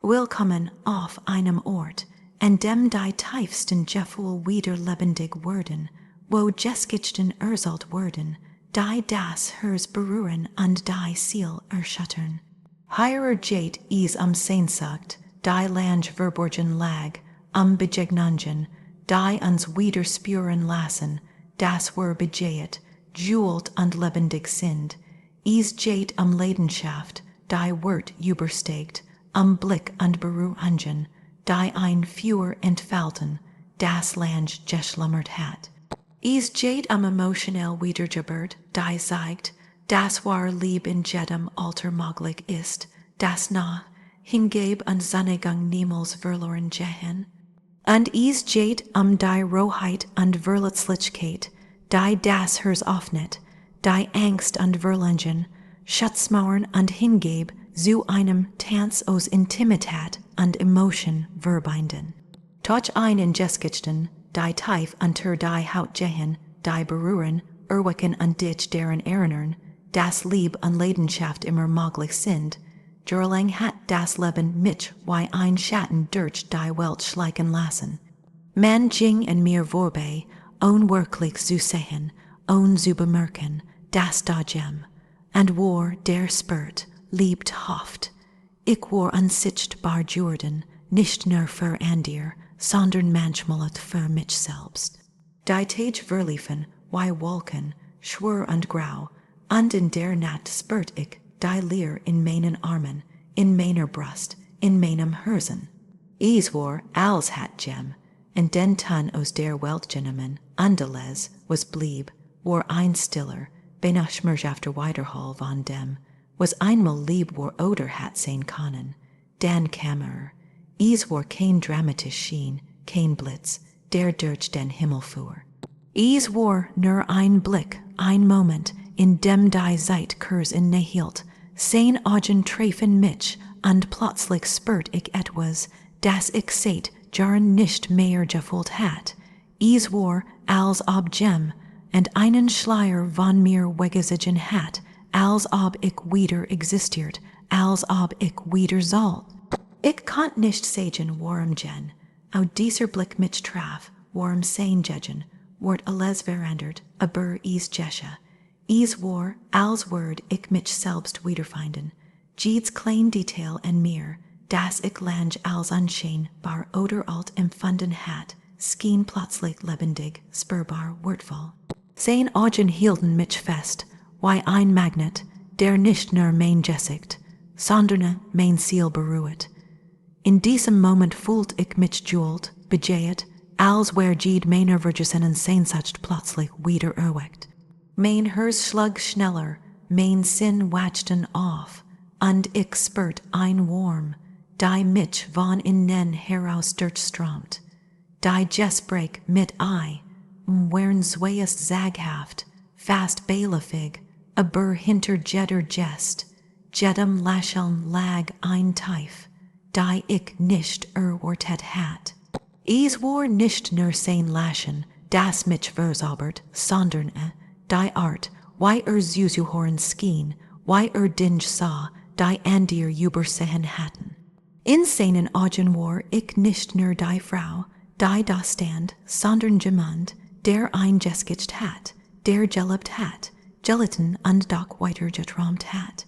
Willkommen auf einem Ort, an dem die tiefsten Gefühle wieder lebendig werden, wo Geschichten erzählt werden, die das Herz berühren und die Seele erschüttern. Hier geht es Sehnsucht, die lang verborgen lag, Begegnungen, die uns wieder spüren lassen, das wir begeht, jewelt und lebendig sind. Es geht Leidenschaft, die wird übersteigt, Blick und Berührungen, die ein Feuer entfalten, das lang geschlummert hat. Es geht emotionale Wiedergeburt, die zeigt, dass wahre Liebe in jedem Alter möglich ist, das nach, Hingabe und Zuneigung niemals verloren gehen. Und es geht die Rohheit und Verletzlichkeit, die das Herz öffnet, die Angst und Verlangen, Schutzmauern und Hingabe zu einem Tanz aus Intimität und Emotion verbinden. Toch in Geschichten, die tief unter die Haut gehen, die berühren, erwecken und dich daran erinnern, dass Liebe und Leidenschaft immer möglich sind, jahrelang hat das Leben mich wie ein Schatten durch die Welt schleichen lassen. Man ging in mir vorbei, wirklich zu sehen, zu bemerken, dass da Gem, und war der spürt, liebt hofft. Ich war unsichtbar geworden, nicht nur für andere, sondern manchmal für mich selbst. Die Tage verliefen, wie Wolken, schwer und grau, und in der Nacht spürt ich die Leer in meinen Armen, in meiner Brust, in meinem Herzen. Es war, als hat Gem, und den Ton aus der Welt genommen, und alles, was blieb, war ein stiller, beinahe schmerzhafter Wiederhall von dem, was einmal lieb war oder hat sein können. Dann kam es war kein dramatisch Schien, kein Blitz, der durch den Himmel fuhr. Es war nur ein Blick, ein Moment, in dem die Zeit kurz innehielt, sein Augen treffen mich, und plötzlich spürt ich etwas, das ich seit Jahren nicht mehr gefühlt hat. Es war, als ob Gem, und einen Schleier von mir weggezogen hat, als ob ich wieder existiert, als ob ich wieder soll. Ich konnt nicht sagen, warum Jen, au dieser Blick mich traf, warum sein Gegen, ward alles verändert, aber es gesche. Es war, als würde ich mich selbst wiederfinden, jedes klein Detail in mir, das ich lang als unscheinbar oder alt empfunden hat, schien plötzlich lebendig, spürbar, wortvoll. Sein Augen hielten mich fest, wie ein Magnet, der nicht nur mein Gesicht, sondern mein Ziel berührt. In diesem Moment fühlt ich mich jewelt, begeht, als wär jede meiner vergessenen Sehnsucht plötzlich wieder erweckt. Mein Herz schlug schneller, mein Sinn wachten auf, und ich spürt ein Warm, die mich von innen heraus durchströmt. Die Gespräch mit ei, wären zweiest zaghaft, fast beilefig, aber hinter jeder Gest, jedem Lächeln lag ein Tief, die ich nicht erwartet hat. Es war nicht nur sein Lächeln, das mich verzaubert, sondern die Art, wie zuzuhören schien, wie Dinge sah, die andere übersehen hatten. In seinen Augen war ich nicht nur die Frau, die da stand, sondern jemand, der ein Geschichte hat, der gelebt hat, gelitten und doch weiter geträumt hat.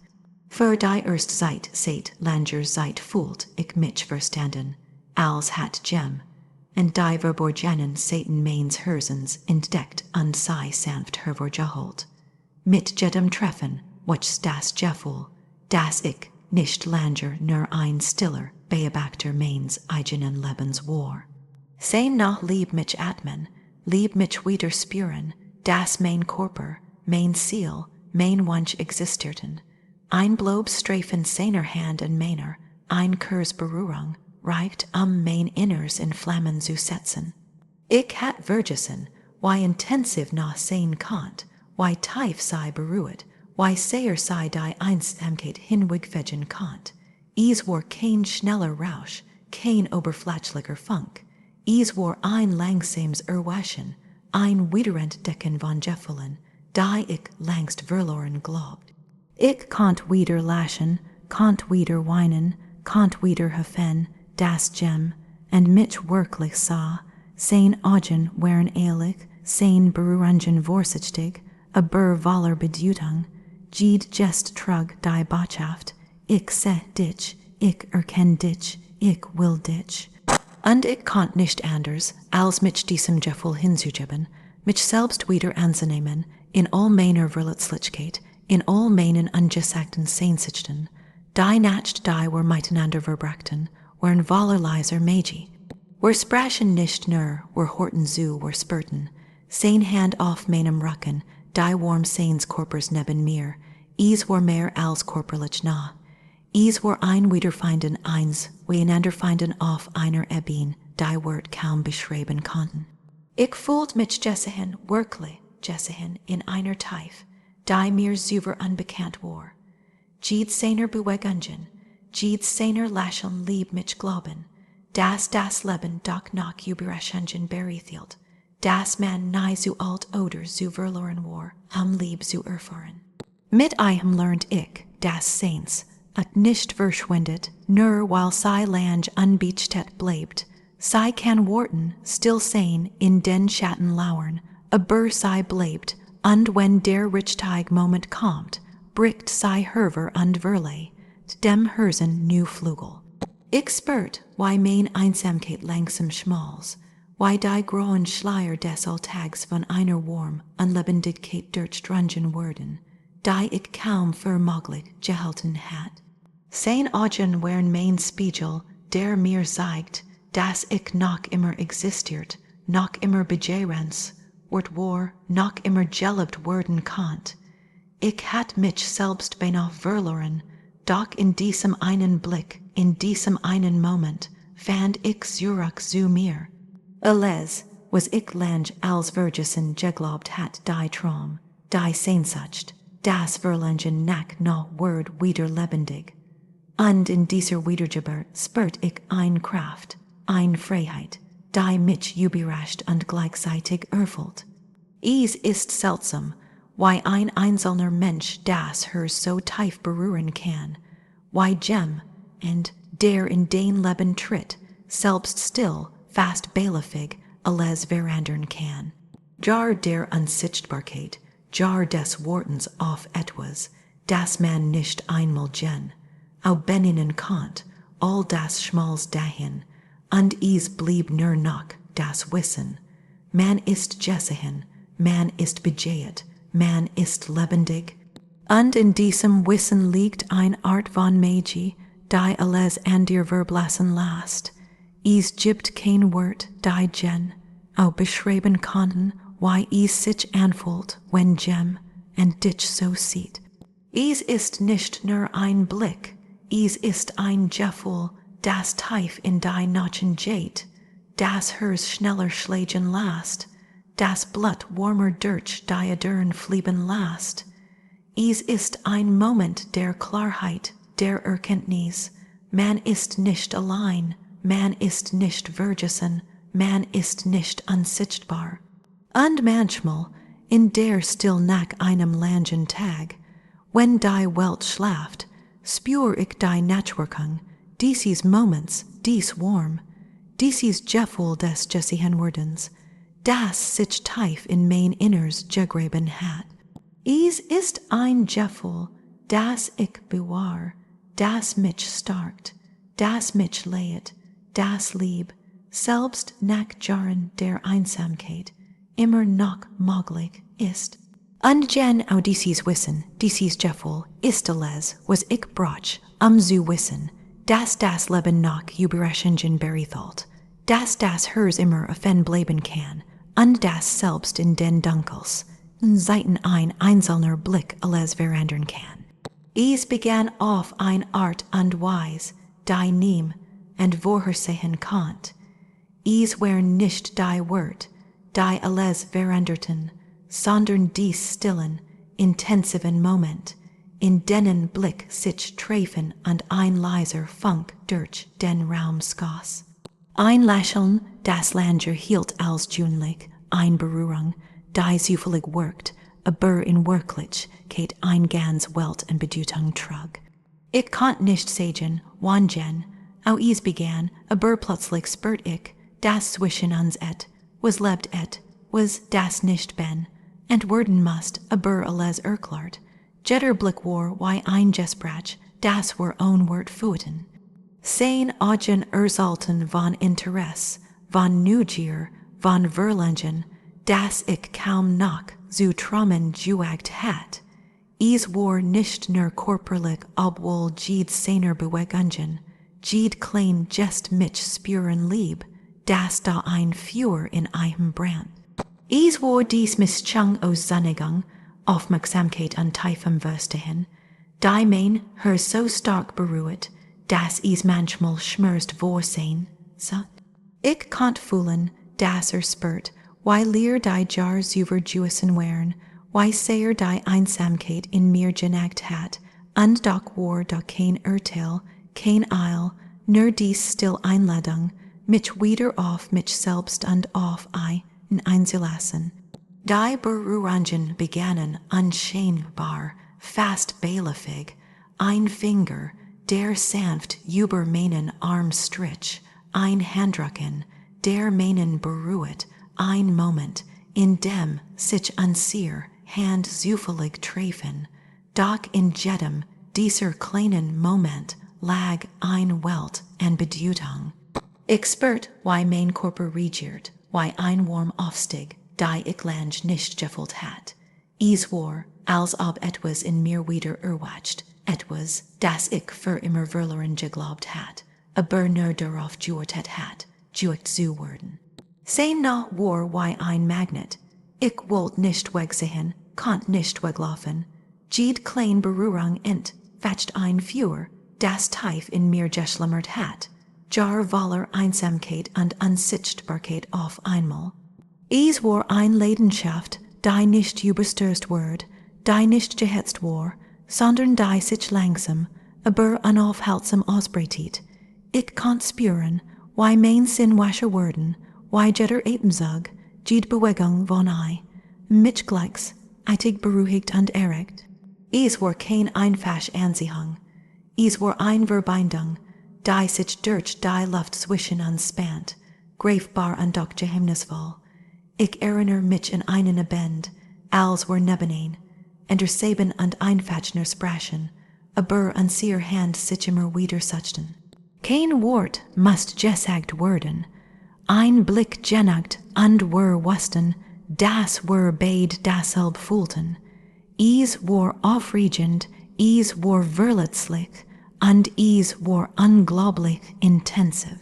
Für die erste Zeit seit langer Zeit fühlt ich mich verstanden, als hat Gem, und die Verborgenen seiten meines Herzens entdeckt und sei sanft hervorgeholt. Mit jedem Treffen, was das Gefühl, dass ich nicht langer nur ein stiller Beobachter meines eigenen Lebens war. Sein noch lieb mich atmen, lieb mich wieder spüren, dass mein Körper, mein Ziel, mein Wunsch existierten. Ein Blobstreifen seiner Hand in meiner, ein Kurs Berührung, reicht mein Inners in Flammen zu setzen. Ich hat vergessen, wie intensiv noch sein konnt, wie tief sei berührt, wie sehr sei die Einsamkeit hinwegfegen konnt. Es war kein schneller Rausch, kein oberflächlicher Funk. Es war ein langsames Erwachen, ein Wiederentdecken von Gefühlen, die ich längst verloren glaubt. Ich konnt wieder lachen, konnt wieder weinen, kant wieder hafen, das gem, and mich wirklich sah, sein Augen wären ehrlich, sein Berührungen vorsichtig, aber voller Bedeutung, Jede gest trug die Botschaft, ich seh dich, ich erkenn dich, ich will dich. Und ich konnt nicht anders, als mich diesem Gefühl hinzugeben, mich selbst wieder anzunehmen, in all meiner Verletzlichkeit, in all meinen ungesagten Sehnsüchten, die nicht die wir miteinander verbrachten, waren allerleiser Meiji. Wir sprachen nicht nur, wir horten zu, wir spürten, sein Hand auf meinem Rücken, die warm seins Körpers neben mir, is war mehr als körperlich nah. Is war ein Wiederfinden eins, wir einander finden auf einer Ebene, die Wort kaum beschreiben konnten. Ich fühlt mich Jessihen, wirklich Jessihen, in einer Tief, die mir super unbekannt war. Jede seiner Bewegungen, jede seiner Lächeln lieb mich glauben, das Leben doch noch Überraschungen bereitet, das man nie so alt oder so verloren war, lieb zu erfahren. Mit ihm lernt ich, das Seins, et nicht verschwindet, nur weil sei lang unbeachtet bleibt, sei kann worten, still sein, in den Schatten lauern, aber sei bleibt, und wenn der Richtige Moment kommt, bricht sei herver und verlei, dem Herzen new Flügel. Ich spürt, why mein Einsamkeit langsam schmals, why die grauen Schleier des Alltags von einer warm, Unlebendigkeit durchdrungen werden, die ich kaum für möglich gehalten hat. Sein Augen wären mein Spiegel, der mir zeigt, dass ich noch immer existiert, noch immer begehrens, war, noch immer geliebt werden konnt. Ich hat mich selbst beinahe verloren, doch in diesem einen Blick, in diesem einen Moment, fand ich zurück zu mir. Alles, was ich lang als Vergessen geglaubt hat, die Traum, die Sehnsucht, das Verlangen nach noch Word wieder lebendig. Und in dieser Wiedergeburt spürt ich ein Kraft, ein Freiheit, die mich überrascht und gleichzeitig erfüllt. Es ist seltsam, why ein einzelner Mensch das Herz so tief berühren kann, why Gem, und der in den Leben tritt, selbst still, fast beilefig, alles verändern kann. Jahre der Unsichtbarkeit, Jahre des Wortens auf etwas, das man nicht einmal gen, au benennen konnt, all das schmals dahin, und es blieb nur noch das Wissen. Man ist Jessihen, man ist begeht, man ist lebendig. Und in diesem Wissen liegt ein Art von Magie, die alles an dir verblassen lässt. Es gibt kein Wort, die gen, au beschreiben konnten, why es sich anfühlt, wenn Gem und dich so sieht. Es ist nicht nur ein Blick, es ist ein Gefühl, das tief in die Nachen geht, das Herz schneller schlagen lässt, das Blut warmer durch die Adern flieben lässt. Es ist ein Moment der Klarheit, der Erkenntnis, man ist nicht allein, man ist nicht vergessen, man ist nicht unsichtbar. Und manchmal, in der still nach einem langen Tag, wenn die Welt schlaft, spür ich die Nachwirkung, dieses Moments, dies warm, dieses Gefühl des Jessihenwerdens, das sich tief in mein Inners gegraben hat. Es ist ein Gefühl, das ich bewahr, das mich starkt, das mich lehrt, das lieb, selbst nach Jahren der Einsamkeit, immer noch möglich ist. Und gen au dieses Wissen, dieses Gefühl, ist alles, was ich brauch, zu wissen, dass das Leben noch Überraschungen bereitet, dass das Herz immer offen bleiben kann, und dass selbst in den Dunkels, Seiten ein einzelner Blick alles verändern kann. Es begann auf ein Art und Weise, die niem und vorhersehen konnt. Es waren nicht die Wort, die alles veränderten, sondern dies stillen, intensiven Moment, in denen Blick sich treffen und ein leiser Funk durch den Raum skoss. Ein Lächeln, das langer hielt als tunlich, ein Berührung, die zufällig wirkt, aber in Wirklichkeit ein ganz Welt und Bedeutung trug. Ik kant nicht sagen, wann au is began, plötzlich spürt ich, das zwischen uns was lebt was das nicht ben, and worden must, alles erklart, jetter Blick war, why ein Gesprach, das war Wort fuiten. Sein Augen erzalten von Interesse, von Neugier, von Verlangen, das ich kaum noch zu trommen juagt hat. Is war nicht nur körperlich, obwohl jede seiner Bewegungen, jede klein just mich spüren lieb, das da ein Feuer in einem brand. Is war dies Mischung aus Zuneigung, Aufmerksamkeit an tiefem Verstehen, die mein her so stark berührt, dass is manchmal schmerzt vorsehen, sagt. Ich kant fühlen, dass spürt, why leer die Jahre über Juissen wären, why seher die Einsamkeit in mir genagt hat, und doch war da kein Urteil, kein Eil, nur dies still Einladung, mich wieder auf mich selbst und auf einzulassen. Die Berührungen begannen unscheinbar, fast beiläufig, ein Finger, der sanft über meinen Arm strich, ein Handdrücken, der meinen berührt, ein Moment, in dem sich unser Hand zufällig treffen, doch in jedem dieser kleinen Moment lag ein Welt an Bedeutung. Ich spürt, why mein Körper regiert, why ein warm aufstieg, die ich lang nicht gefühlt hat. Is war, als ob etwas in mir wieder erwacht, etwas, das ich für immer verloren geglaubt hat, nur darauf gewartet hat, geübt zu werden. Sein na war why ein Magnet. Ich wollt nicht wegsehen, kant nicht weglaufen. Jede klein Berührung fetcht ein Feuer, das tief in mir geschlummert hat, jar voller Einsamkeit und Unsichtbarkeit auf einmal. Es war ein Leidenschaft, die nicht überstürzt ward, die nicht gehetzt war, sondern die sich langsam, unaufhaltsam ausbreitet. Ich kant spüren, why mein Sinn wascher worden, why jetter Ebenzug, jede Bewegung von mich gleichs, eitig beruhigt und erregt. Es war kein Einfasch Anziehung, es war ein Verbindung, die sich durch die Luft zwischen uns spannt, greifbar und doch geheimnisvoll. Ich erinnere mich an einen Abend, als wir nebenein, Seben und Einfachner sprachen, an seiner Hand sich immer wieder suchten. Kein Wort must gesagt werden, ein Blick genagt und wir wussten, dass wir beid dasselb fühlten. Es war aufregend, es war verletzlich, und es war unglaublich intensiv.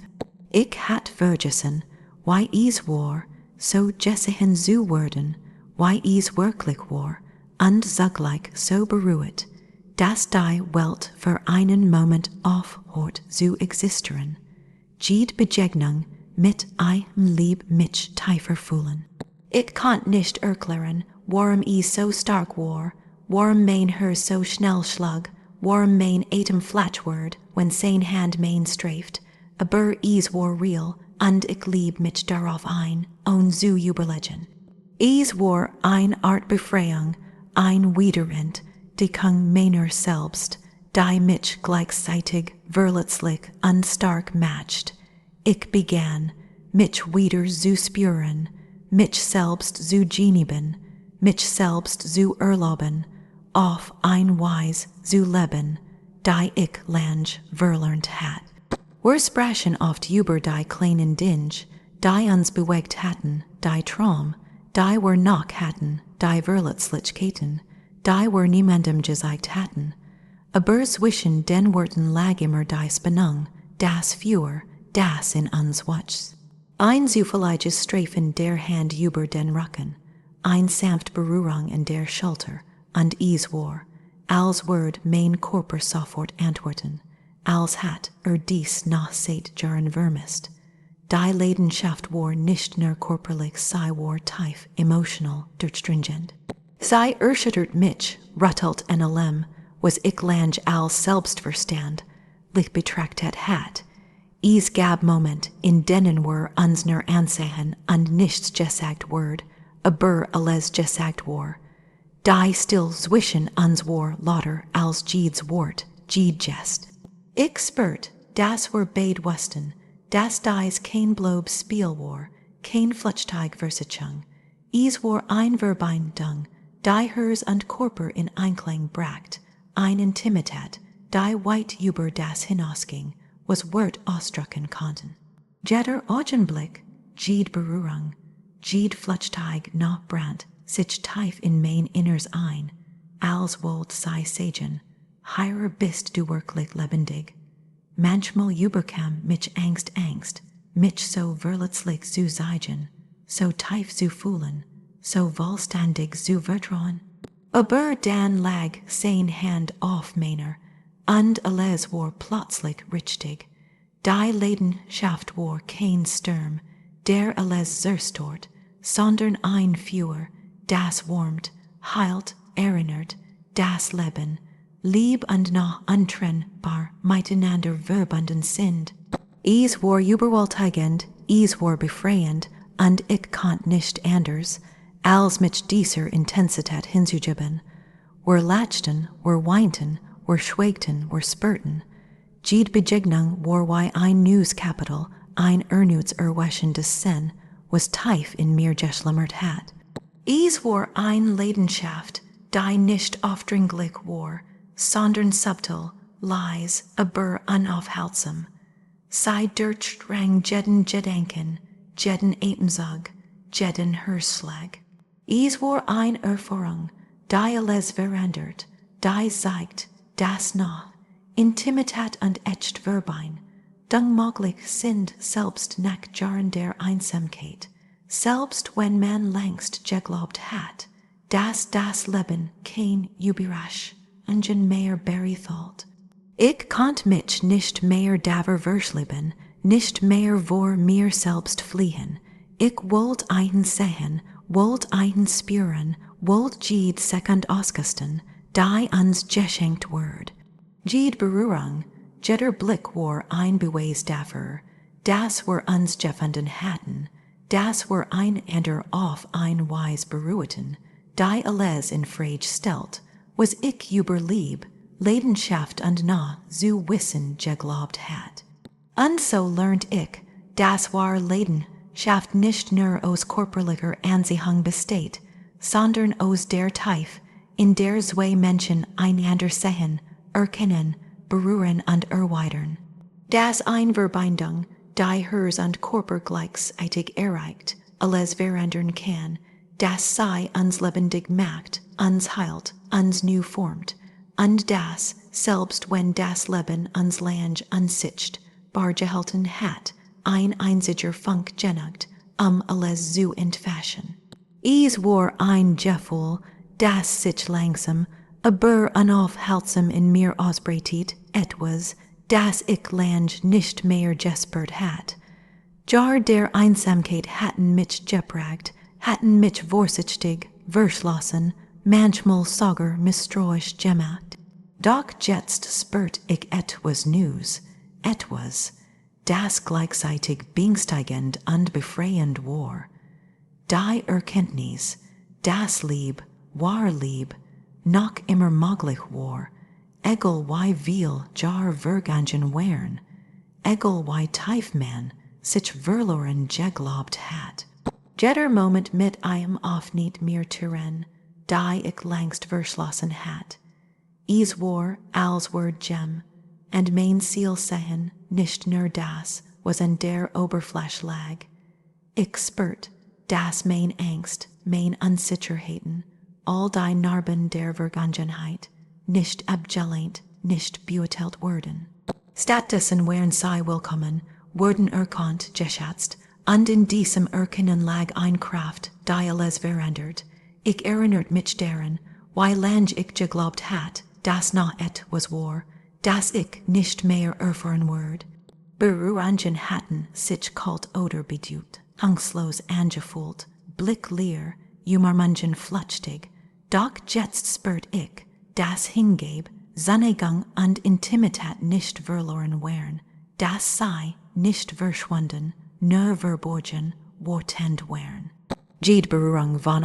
Ich hat vergessen, why es war, so gesehen zu werden, why es wirklich war, und zugleich so berührt, dass die Welt für einen Moment aufhört zu existieren. Jede Begegnung mit einem Lieb mich tiefer fühlen. Ich kant nicht erklären, warum es so stark war, warum mein Herz so schnell schlug, warum mein Atem flach ward, wenn sein Hand mein streift, es war real, und ich lieb mich darauf ein, zu überlegen. Es war eine Art Befreiung, ein Wiederentdeckung meiner selbst, die mich gleichzeitig verletzlich und stark macht. Ich begann, mich wieder zu spüren, mich selbst zu genieben, mich selbst zu erlauben, auf ein Weise zu leben, die ich lang verlernt hat. Wir sprachen oft über die kleinen Dinge, die uns bewegt hatten, die Traum, die wir noch hatten, die Verletzlichkeiten, die wir niemandem gesagt hatten. Aber zwischen den Worten lag immer die Spannung, das Feuer, das in uns wächst. Ein zufälliges Streifen der Hand über den Rücken, ein sanfte Berührung in der Schulter, und es war, als würde mein Körper sofort antworten, als hat dies noch seit Jahren vermisst. Die Leidenschaft war nicht nur körperlich, sie war tief, emotional, durchdringend. Sie erschüttert mich, rüttelt en allem, was ich lang als Selbstverstand, lich betrachtet hat. Es gab Moment, in denen wir uns nur ansehen und nichts gesagt ward, aber alles gesagt war. Die still zwischen uns war lauter als jedes Wort, Jede Jest. Ich spürt, das war beid Westen, das dies kein Blob Spiel war, kein Flutschteig Versichung. Is war ein Verbein dung, die hers und Körper in Einklang bracht, ein Intimität, die weit über das hinausging, was Wort ausdrücken konnten. Jeder Augenblick, Jede Berührung, Jede Flutschteig nach Brand, sich tief in mein Inners ein, als wollt sei sagen, heirer bist du wirklich lebendig. Manchmal überkam mich Angst, mich so verletzlich zu zeigen, so tief zu fühlen, so vollständig zu vertrauen. Aber dann lag sein Hand auf meiner, und alles war plötzlich richtig. Die Leidenschaft war kein Sturm, der alles zerstört, sondern ein Feuer, das wärmt, heilt, erinnert, das Leben, lieb und nah untrennbar miteinander verbunden sind. Es war überwältigend, es war befreiend, und ich konnt nicht anders, als mit dieser Intensität hinzugeben. Wir lachten, wir weinten, wir schwelgten, wir spürten. Jede Begegnung war wie ein neues Kapitel, ein erneutes Erwachen des Sinn, was tief in mir geschlummert hat. Es war eine Leidenschaft, die nicht aufdringlich war, sondern subtil, leise, aber unaufhaltsam. Sie durchdrang jeden Gedanken, jeden Atemzug, jeden Herzschlag. Es war eine Erfahrung, die alles verändert, die zeigt, dass nach Intimität und echt Verbein möglich sind selbst nach Jahren der Einsamkeit, selbst wenn man längst geglaubt hat, dass das Leben kein Überraschungen mehr bereithält. Ich konnte mich nicht mehr davor verschließen, nicht mehr vor mir selbst fliehen. Ich wollte einen sehen, wollte einen spüren, wollte jede Sekund ausgesten, die uns geschenkt wird. Jede Berührung, jeder Blick war ein Beweis dafür, dass wir uns gefunden hatten, dass wir einander auf eine Weise berührten, die alles in Frage stellt, was ich über Liebe, Leidenschaft und nah zu wissen geglaubt hat. Und so lernt ich, dass wahre Leidenschaft nicht nur aus körperlicher Anziehung besteht, sondern aus der Tief, in der zwei Menschen einander sehen, erkennen, berühren und erweitern. Das eine Verbindung, die Herz und Körper gleichzeitig erreicht, alles verändern kann, das sei uns lebendig macht, uns heilt, uns neu formt, und das, selbst wenn das Leben uns lang unsichtbar gehalten hat, ein einziger Funk genügt, alles zu entfaschen. Es war ein Gefühl, das sich langsam, aber unaufhaltsam in mir ausbreitet, etwas, das ich lang nicht mehr gespürt hat. Jahre der Einsamkeit hatten mich geprägt, hatten mich vorsichtig, verschlossen, manchmal sogar misstrauisch gemacht. Doch jetzt spürt ich etwas Neues, etwas, das gleichzeitig beängstigend und befreiend war. Die Erkenntnis, dass wahre Liebe, noch immer möglich war, egal wie viel Jahre vergangen wären, egal wie tief man sich verloren geglaubt hat. Jeder Moment mit einem Aufnied mir Tyrann, die ich längst verschlossen hat. Es war, als wir Gem, und mein Ziel sehen, nicht nur das, was an der Oberfläche lag. Ich spürt, dass mein Angst, mein Unsicherheiten, all die Narben der Vergangenheit, nicht abgelehnt, nicht beurteilt wurden. Stattdessen wären sie willkommen, wurden erkannt, geschätzt, und in diesem Erkennen lag eine Kraft, die alles verändert. Ich erinnert mich daran, wie lang ich geglaubt hat, dass noch etwas war, das ich nicht mehr erfahren würde. Berührungen hatten sich kalt oder bedeutet, angstlos angefühlt, blickleer, Umarmungen flutschig, doch jetzt spürt ich, dass Hingabe, Zuneigung und Intimität nicht verloren wären, dass sie nicht verschwunden, nur verborgen, wortend wären. Jede Berührung von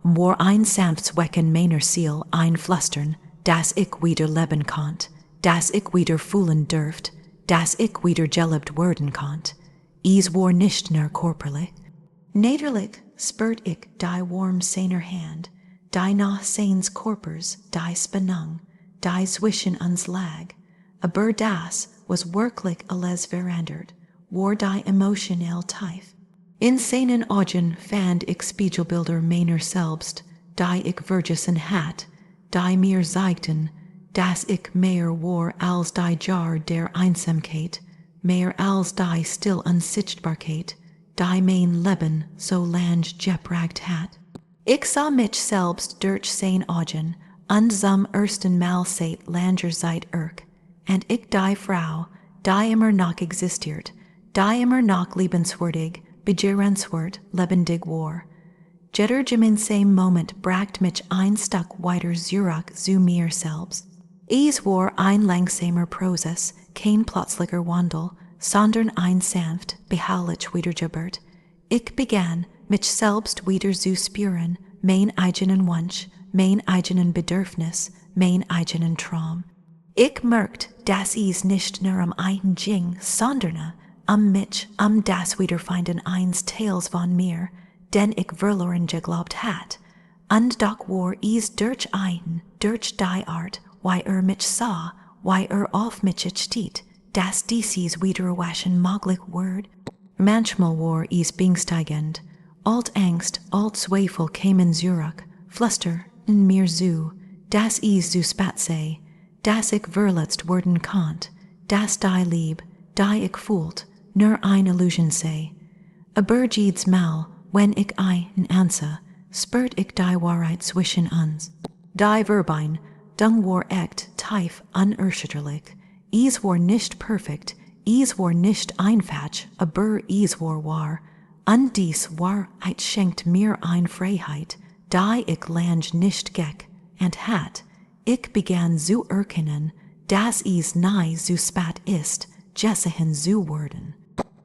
war ein sanftes Wecken meiner Seele, ein Flüstern, das ich wieder leben konnt, das ich wieder fühlen dürft, das ich wieder gelebt werden konnt. War nicht nur körperlich. Nederlich spürt ich die warm seiner Hand, die nach seines Körpers, die Spannung, die zwischen uns lag. Aber das was wirklich alles verändert, war die emotionale tief. In seinen Augen fand ich Spiegelbilder meiner selbst, die ich vergessen hat, die mir zeigten, dass ich mehr war als die Jahre der Einsamkeit, mehr als die still Unsichtbarkeit, die mein Leben so lang gebracht hat. Ich sah mich selbst durch sein Augen, und zum ersten Mal seit langer Zeit und ich die Frau, die immer noch existiert, die immer noch liebenswürdig, begehrenswert, lebendig war. Jeder gemeinsame Moment bracht mich ein Stück weiter zurück zu mir selbst. Es war ein langsamer Prozess, kein plötzlicher Wandel, sondern ein sanft, beharrlich Wiedergeburt. Ich begann, mich selbst wieder zu spüren, mein eigenen Wunsch, mein eigenen Bedürfnis, mein eigenen Traum. Ich merkt, dass es nicht nur einen ging, sondern mich, das Wiederfinden eines Teils von mir, den ich verloren geglaubt hat. Und doch war es durch die Art, wie mich sah, wie auf mich steht, dass dieses Wiederwaschen möglich wird. Manchmal war es beängstigend, alt Angst, alt Zweifel kämen zurück, flüsterten mir zu, dass es zu spät sei, dass ich verletzt werden konnt, dass die Liebe, die ich fühlt, nur eine Illusion sei. Aber jedes Mal, wenn ich einen ansa, spürt ich die Wahrheit zwischen uns. Die Verbindung, war echt, tief, unerschütterlich. Es war nicht perfekt, es war nicht einfach, aber es war wahr. Und dies Wahrheit schenkt mir eine Freiheit, die ich lang nicht geck und hat. Ich begann zu erkennen, dass es nahe zu spät ist, gesehen zu werden.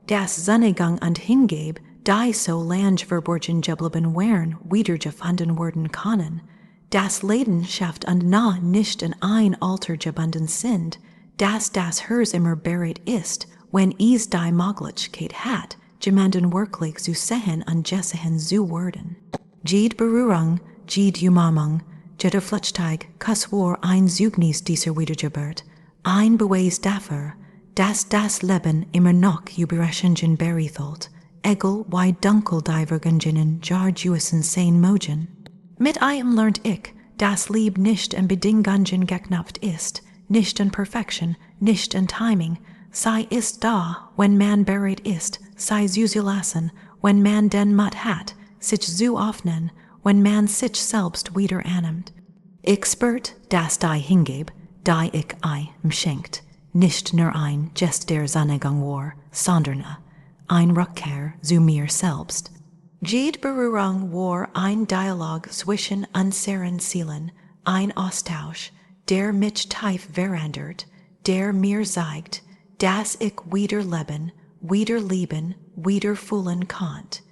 Das Zuneigung und Hingabe, die so lang verborgen geblieben waren, wiedergefunden werden können. Das Leidenschaft und Nähe nicht in ein Alter gebunden sind, dass das Herz immer bereit ist, wenn es die Möglichkeit hat, jemanden wirklich zu sehen und gesehen zu werden. Jede Berührung, jede Umarmung, jeder Flüchtig, war ein Zeugnis dieser Wiedergeburt, ein Beweis dafür, dass das Leben immer noch Überraschungen berichtet, egal wie dunkel die Vergangenen gewesen sein mögen. Mit einem lernt ich, dass Liebe nicht in Bedingungen geknüpft ist, nicht in Perfektion, nicht in Timing. Sie ist da, wenn man bereit ist, sie zu lassen, wenn man den Mut hat, sich zu öffnen, wenn man sich selbst wieder annimmt. Ich spürt, dass die Hingabe, die ich ihm schenkt, nicht nur ein Gest der Zuneigung war, sondern ein Rückkehr zu mir selbst. Jede Berührung war ein Dialog zwischen unseren Seelen, ein Austausch, der mich tief verändert, der mir zeigt, dass ich wieder leben, wieder lieben, wieder fühlen konnt.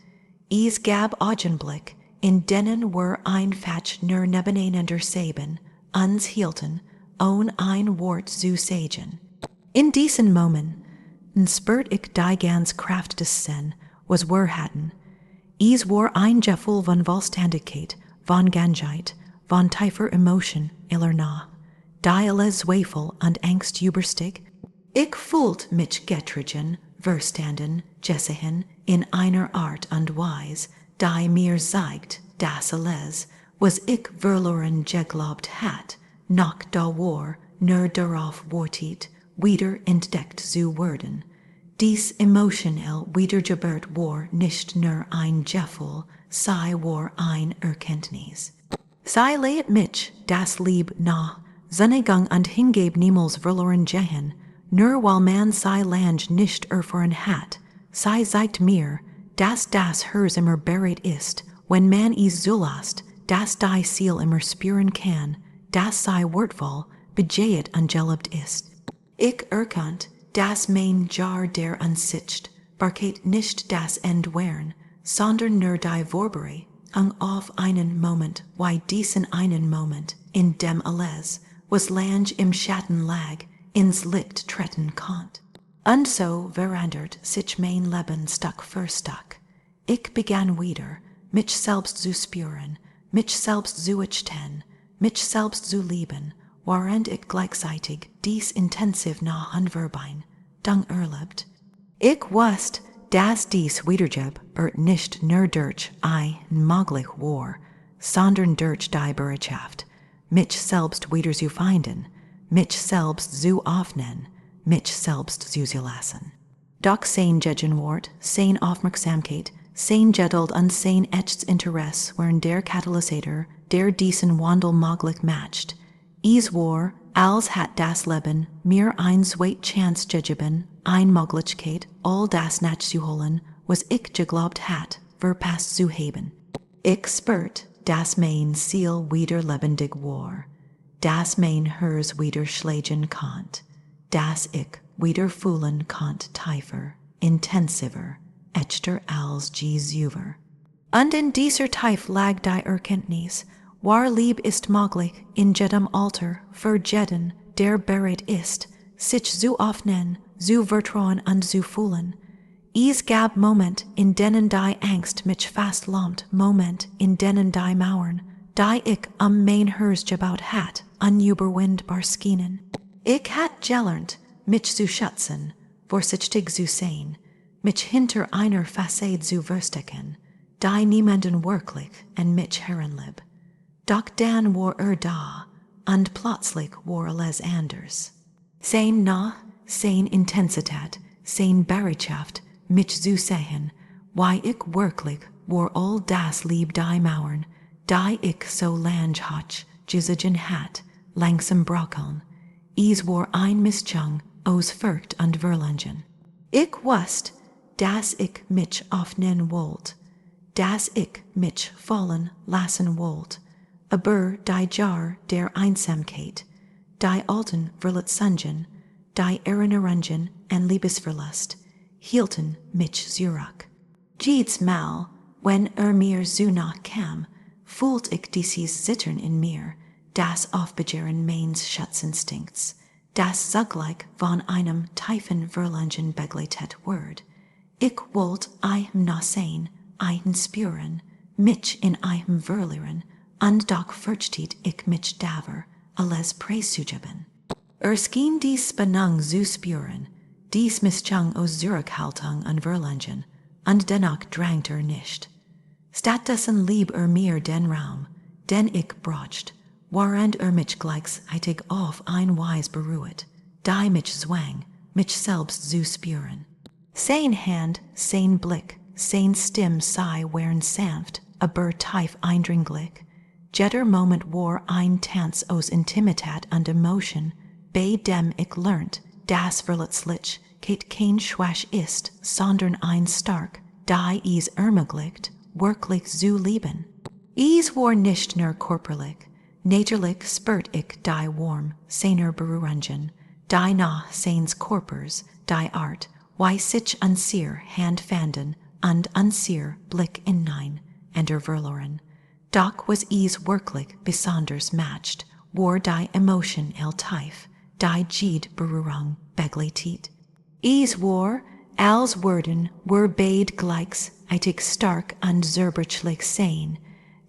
Es gab Augenblick, in denen wir einfach nur nebeneinander seben, uns hielten, ohne ein Wort zu sagen. In diesen Momenten spürt ich die ganz Kraft des Sinn, was wir hatten. Es war ein Gefühl von Vollständigkeit, von Ganzheit, von tiefer Emotion aller Nähe, die alle Zweifel und Angst überstieg. Ich fühlt mich getragen, verstanden, gesehen in einer Art und Weise, die mir zeigt, dass alles, was ich verloren geglaubt hat, noch da war, nur darauf wartet, wieder entdeckt zu werden. Dies emotionell Wiedergeburt war nicht nur ein Gefühl, sei war ein Erkenntnis. Sei leiht mich, das Lieb nah, Zuneigung und Hingabe niemals verloren gehen, nur weil man sei lang nicht erfahren hat, sei zeigt mir, dass das Herz immer bereit ist, wenn man es zulässt, dass die Seele immer spüren kann, dass sei wertvoll, begeht und gelebt ist. Ich erkannt, dass mein Jahre der Unsichtbarkeit nicht das Entweren, sondern nur die Vorbereitung auf einen Moment, wie diesen einen Moment, in dem alles, was lang im Schatten lag, ins licht treten kant. Und so verandert sich mein Leben Stück für Stück. Ich begann wieder, mich selbst zu spüren, mich selbst zu erkennen, mich selbst zu lieben, während ich gleichzeitig dies intensiv nah an Verbein, Dann erlebt. Ich wusste, dass dies wiedergeb nicht nur durch möglich war, sondern durch die Bereitschaft, mich selbst wieder zu finden, mich selbst zu öffnen, mich selbst zu lassen. Doch sein Gegenwart, sein Aufmerksamkeit, sein Geduld und sein echtes Interesse waren der Katalysator, der diesen Wandel möglich macht. Es war, als hat das Leben mir ein zweit Chance gegeben, ein Möglichkeit, all das nachzuholen, was ich geglaubt hat, verpasst zu haben. Ich spürt, dass mein Ziel wieder lebendig war, dass mein Herz wieder schlagen konnt, dass ich wieder fühlen konnt tiefer, intensiver, echter als zuvor. Und in dieser Tief lag die Erkenntnis, Wahre Liebe ist möglich in jedem Alter, für jeden, der bereit ist, sich zu öffnen, zu vertrauen und zu fühlen. Es gab Moment, in denen die Angst mich fast lahmt, Moment, in denen die Mauern, die ich mein Herz gebaut hat, unüberwindbar schienen. Ich hat gelernt, mich zu schützen, vorsichtig zu sein, mich hinter einer Fassade zu verstecken, die niemanden wirklich an mich heranlieb. Doch dann war da, und plötzlich war alles anders. Sein Nah, sein Intensität, sein Bereitschaft, mich zu sehen, weil ich wirklich war all das lieb die Mauern, die ich so lang gesehen hat, langsam bröckeln. Es war ein Mischung aus Furcht und Verlangen. Ich wusste, dass ich mich öffnen wollte, dass ich mich fallen lassen wollte, aber die Jahre der Einsamkeit, die alten Verletzungen, die Erinnerungen an Liebesverlust, hielten mich zurück. Jedes Mal, wenn mir so nah kam, fühlte ich dieses Zittern in mir, das Aufbegehren meines Schutzinstinkts, das zugleich von einem tiefen Verlangen begleitet wird. Ich wollte einem nachsehen, einen spüren, mich in einem verlieren, und doch fürchtet ich mich daver, alles preiszugeben. Schien die Spannung zu spüren, dies Mischung aus Zurückhaltung und Verlangen, und dennoch drängt nicht. Stattdessen lieb mir den Raum, den ich braucht, während mich gleichzeitig auf ein Weise beruht, die mich zwang, mich selbst zu spüren. Sein Hand, sein Blick, sein Stimme sei waren sanft, aber tief eindringlich. Jeder Moment war ein Tanz aus Intimität und Emotion, bei dem ich lernt, dass Verletzlichkeit kein Schwach ist, sondern ein Stark, die es ermöglicht, wirklich zu lieben. Es war nicht nur körperlich, natürlich spürt ich die Warm seiner Berührungen, die nach seines Körpers, die Art, wie sich unser Hand fanden und unser Blick hinein, verloren. Doch was es wirklich besonders matcht, war die Emotion tief, die Jede Berührung begleitet. Es war, als Worten were beide gleichzeitig stark und zerbrechlich sein,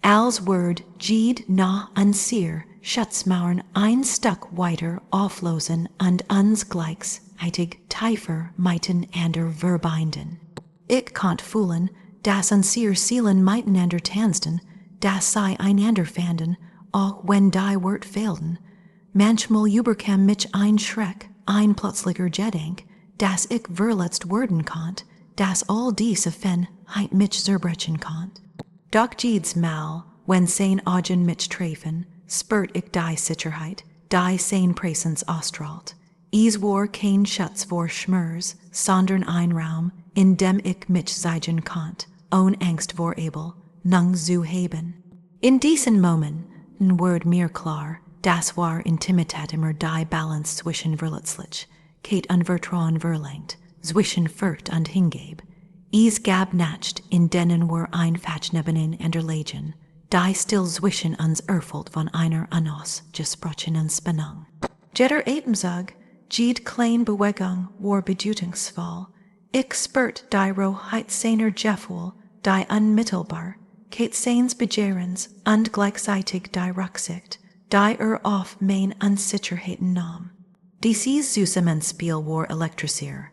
als Word Jede nach unser Schutzmauern ein Stück weiter auflösen und uns gleichzeitig tiefer miteinander verbinden. Ich konnt fühlen, dass unsere Seelen miteinander tanzten, dass sie einander fanden, auch wenn die Wort fehlten. Manchmal überkam mich ein Schreck, ein plötzlicher Gedanke, dass ich verletzt werden konnt, dass all diese Feinheit mich zerbrechen konnt. Doch jedes Mal, wenn sein Augen mich treffen, spürt ich die Sicherheit, die sein Präsenz ausstrahlt. Es war kein Schutz vor Schmerz, sondern ein Raum, in dem ich mich zeigen konnt, ohne Angst vor Abel, nang zu haben. In diesen Momenten wurde mir klar, das war Intimität immer die Balance zwischen Verletzlichkeit und Vertrauen verlangt, zwischen Furcht und Hingabe. Es gab nicht, in denen wir einfach nebeneinander lagen, die still zwischen uns erfüllt von einer an uns gesprochenen Spannung. Jeder Atemzug, Jede klein Bewegung war Bedeutingsvoll. Ich spürt die Rohheit seiner Gefühl, die unmittelbar, Kate seines Begehrens und gleichzeitig die Rücksicht, die auf mein Unsicherheiten nahm. Dieses Zusammenspiel war elektrisier,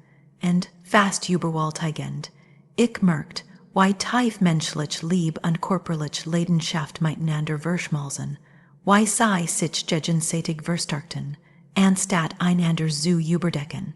und fast überwältigend. Ich merkt, wie tief menschlich Liebe und körperlich Leidenschaft miteinander verschmolzen, wie sie sich gegenseitig verstärkten, anstatt einander zu überdecken.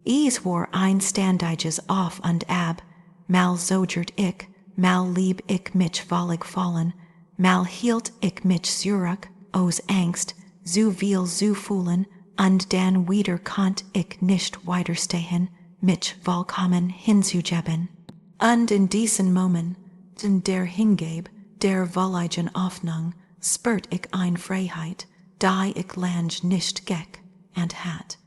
Es war ein ständiges Auf und Ab, mal sogert ich, mal lieb ich mich völlig fallen, mal hielt ich mich zurück, aus Angst, zu viel zu fühlen, und dann wieder konnt ich nicht weiterstehen, mich vollkommen hinzugeben. Und in diesen Momenten der Hingabe, der völligen Hoffnung, spürt ich eine Freiheit, die ich lang nicht geck und hat.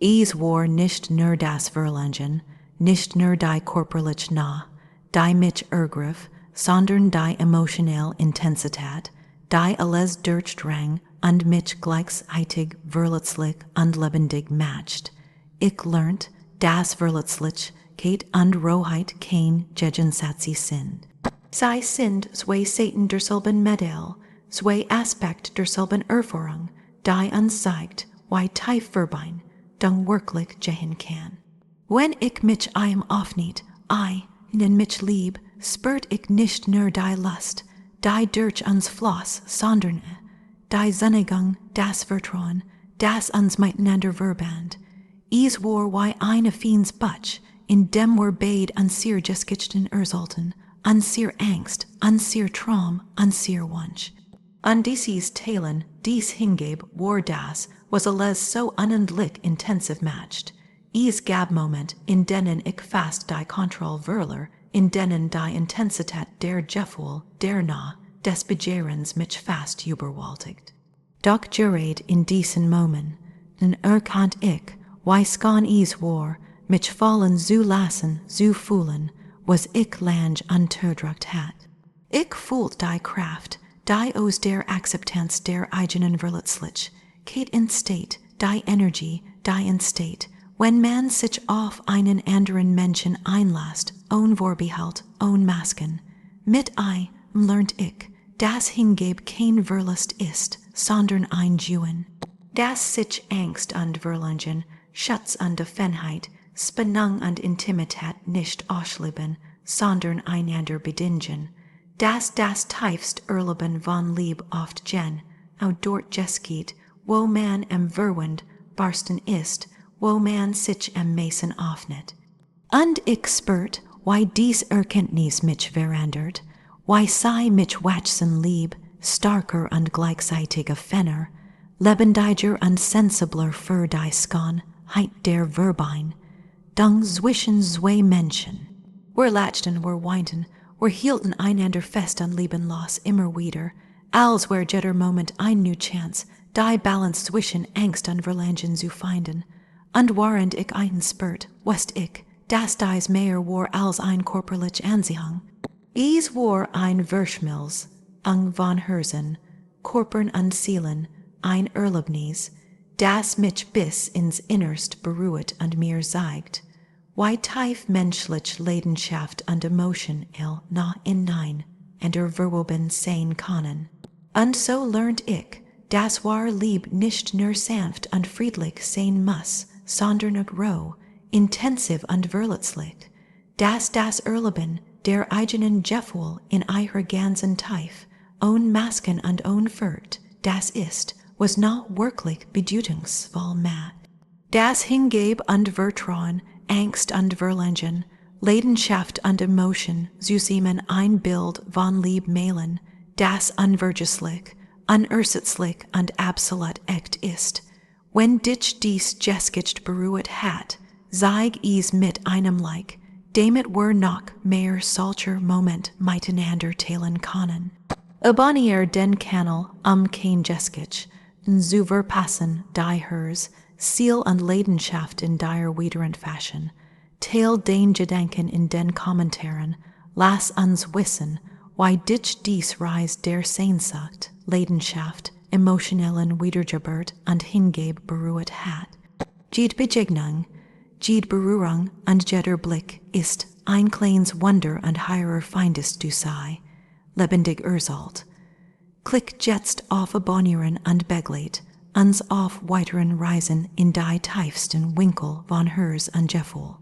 Es war nicht nur das Verlangen, nicht nur die körperliche Nähe, die mich ergriff, sondern die emotionale Intensität, die alles durchdrang und mich gleichzeitig verletzlich und lebendig matcht. Ich lernt, dass Verletzlichkeit und Rohheit kein Gegensatz sind. Sie sind zwei Seiten derselben Medaille, zwei Aspekt derselben Erfahrung, die uns zeigt, wie tief Verbein dann wirklich gehen kann. Wenn ich mich einem aufniet, in mich lieb, spürt ich nicht nur die Lust, die durch uns floss, sondern die Zuneigung, das Vertrauen, das uns miteinander verband. Es war wie eine Fiends Butch, in dem wir beid an sehr Geschichten ersollten, an sehr Angst, an sehr Traum, an sehr Wunsch. An dieses Teilen, dies Hingab war das, was alles so unendlich intensiv matcht. Es gab Moment, in denen ich fast die Kontrolle verlor, in denen die Intensität der Gefühl, der Nähe, des Begehrens mich fast überwältigt. Doch gerade in diesen Momenten erkannt ich, wie skan es war, mich fallen zu lassen, zu fühlen, was ich lang unterdrückt hat. Ich fühlt die Kraft, die aus der Akzeptanz der eigenen Verletzlichkeit entsteht, die Energie, die entsteht, wenn man sich auf einen anderen Menschen einlässt, ohne Vorbehalt, ohne Masken. Mit lernt ich, dass Hingab kein Verlust ist, sondern ein Juhen. Dass sich Angst und Verlangen, Schutz und Offenheit, Spannung und Intimität nicht ausschließen, sondern einander bedingen. Dass das tiefst Erleben von Liebe oft auch dort geschieht, wo man am Verwund barsten ist, wo man sich am meisten öffnet. Und ich spürt, wie dies Erkenntnis mich verändert, wie sie mich wachsen lieb, starker und gleichzeitig offener, lebendiger und sensibler für die Skanheit der Verbein, dann zwischen zwei Menschen. Wir lachten, wir weinten, wir hielten einander fest und lieben los immer wieder, als wär jeder Moment ein new Chance, die Balance zwischen Angst und Verlangen zu finden. Und während ich einen spürt, wusst ich, dass dies mehr war als ein körperlich Anziehung. Es war ein Verschmilz, von Herzen, Körpern und Seelen, ein Erlebnis, das mich bis ins Innerst berührt und mir zeigt, wie tief menschlich Leidenschaft und Emotion nach hinein und verwoben sein können. Und so lernt ich, dass wahre Liebe nicht nur sanft und friedlich sein muss, sondern auch roh, intensiv und verletzlich, dass das Erleben der eigenen Gefühl in ihrer ganzen Tief, ohne Masken und ohne Furcht, das ist, was noch wirklich bedeutungsvoll macht. Das Hingab und Vertrauen, Angst und Verlangen, Leidenschaft und Emotion zusammen ein Bild von Liebe malen, das unvergesslich, unersetzlich und absolut echt ist. Wenn dich dies Geschichte berührt hat, zeig es mit einem Like, damit wir noch mehr solcher Moment miteinander teilen können. Abonnier den Kanal kein Geschichte, zu verpassen die Hers, Ziel und Leidenschaft in der wideren Fashion. Teil den Gedanken in den Kommentaren, lass uns wissen, wie dich dies Reis der Sehnsucht, Leidenschaft, emotionellen Wiedergeburt und Hingab berührt hat. Jede Begegnung, Jede Berührung und jeder Blick ist ein kleines Wunder und higher findest du sei, lebendig erzählt. Klick jetzt auf Abonnieren und begleitet uns auf weiteren Reisen in die tiefsten Winkel von Hers und Gefühl.